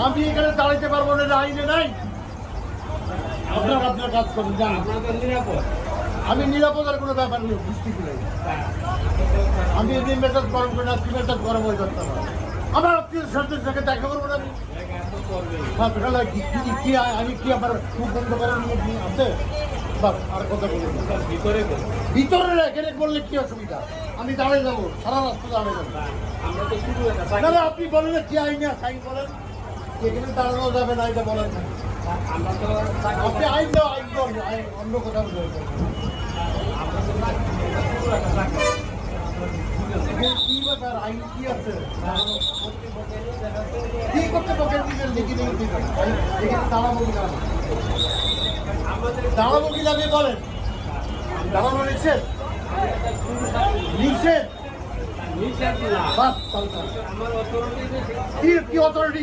আমি এখানে দাঁড়াইতে পারবো না, আইনে নাই। আপনার কাজ করুন, জান। আমি নিরাপদের কোনো ব্যাপার নেই, বুঝতে কি আমি এমনি মেজাজ গরম করে না, মেজাজ গরম হয়ে যাচ্ছে না। আমার আত্মীয় স্বজনের সঙ্গে দেখা করবো না আমি। আমি কি আমার খুব বন্ধ করার আছে? আর কথা বলবো ভিতরে এখানে বললে কি অসুবিধা? আমি দাঁড়িয়ে যাবো, সারা রাস্তা দাঁড়িয়ে যাবো। না আপনি বলেন কি আইন আছে, আইন বলেন এখানে দাঁড়ানো যাবে না, এটা বলেন। আপনি আইন দাও, আইন অন্য কথা বলবেন। কি ব্যাপার, আইন কি আছে? কি করতে পকেট দিবেন? দেখি দিবেন এখানে দাঁড়াবো কিনা, দাঁড়াবো কিনা আপনি বলেন। দাঁড়ানো নিচ্ছেন, নিচ্ছেন কি অথরিটি